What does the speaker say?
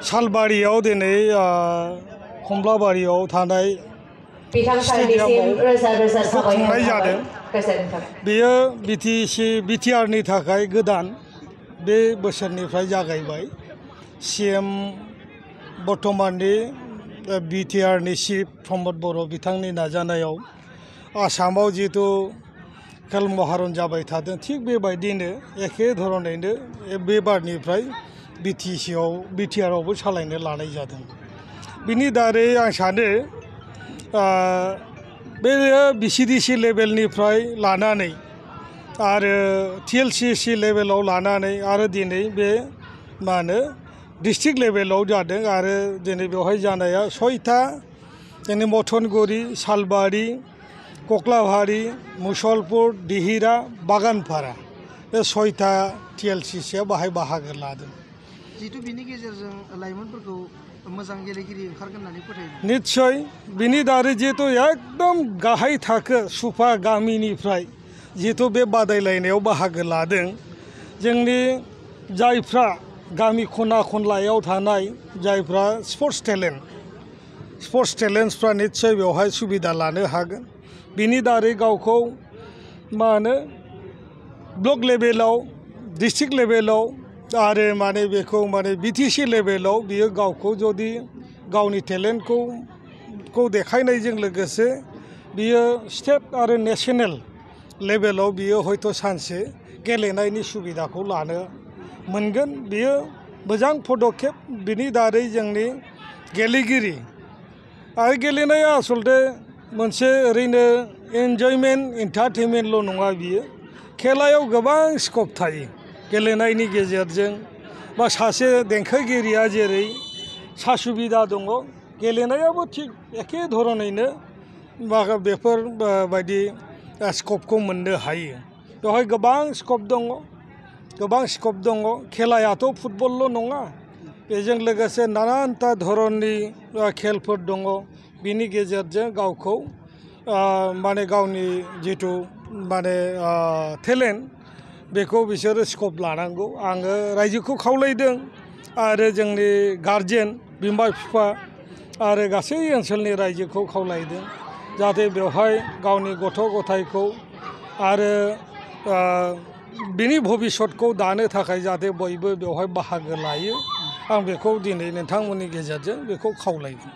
सालबारियाव दिनै कमलाबारियाव थानाय स्टेडियामाव खुंनाय जादों। बेयो बिटिआरनि थाखाय गोदान बे बोसोरनिफ्राय जागायबाय। सीएम बर्तमाननि बिटिआरनि चिफ प्रमद बर' बिथांनि नाजानायाव आसामाव जितु खेल महारन जाबाय थादों, थिग बेबायदिनो एखे धरनैनो बे बारनिफ्राय बिटिआरआवबो सालायनो लानाय जादों। बिनि दारै आं सानो बे बिसिडिसि लेभेलनिफ्राय लानानै आरो टिएलसिसि लेभेलाव लानानै आरो दिनै बे मा होनो डिस्ट्रिक्ट लेभेलाव जादों आरो दिनै बेवहाय जानाया 6टा जोंनि मथनगुरि, सालबारि, कक्लाबारि, मुसलपुर, दिहिरा, बागानपारा बे 6टा टिएलसिसिया बाहाय बाहागो लादों। जितु बिनि गेजेरजों लाइमोनफोरखौ मोजां गेलेगिरि ओंखारगोन होननानै फोथायो। निश्चय बिनि दारै जितु एकदम गाहाय थाखो सुपा गामिनिफ्राय जितु बे बादायलायनायाव बाहागो लादों, जोंनि जायफ्रा गामि खना खनलायाव थानाय जायफ्रा स्पर्ट्स टेलेन्टसफ्रा निश्चय बेवहाय सुबिदा लानो हागोन। बिनि दारै गावखौ मा होनो ब्लक लेभेलाव, डिस्ट्रिक्ट लेभेलाव आरो माने बेखौ माने बिटिसि लेभेलाव बियो गावखौ जुदि गावनि टेलेन्टखौ देखायनायजों लोगोसे बियो स्टेट आरो नेशनेल लेभेलाव बियो हयथ' सानसे गेलेनायनि सुबिदाखौ लानो मोनगोन। बियो मोजां पदक्षेप। बिनि दारै जोंनि गेलेगिरि आरो गेलेनाया आसलथे मोनसे ओरैनो एन्जयमेन्ट एन्टारटेनमेन्टल' नङा, बियो खेलायाव गोबां स्कप थायो। गेलेनायनि गेजेरजों बा सासे देंखोगिरिया जेरै सुबिदा दङ, गेलेनायाबो थिग एखे धरनैनो बेफोरबायदि स्कपखौ मोननो हायो। बेवहाय गोबां स्कप दङ। खेलायाथ' फुटबलल' नङा, बेजों लोगोसे नानानथा धरननि खेलफोर दङ। बिनि गेजेरजों गावखौ माने गावनि जितु माने टेलेन्ट बेखौ बिसोरो स्कप लानांगौ। आङो रायजोखौ खावलायदों आरो जोंनि गारजेन बिमा बिफा आरो गासै ओनसोलनि रायजोखौ खावलायदों जाहाथे बेवहाय गावनि गथ' गथायखौ आरो बिनि भबिसतखौ दानो थाखाय जाहाथे बयबो बेवहाय बाहागो लायो। आं बेखौ दिनै नोंथांमोननि गेजेरजों बेखौ खावलायदों।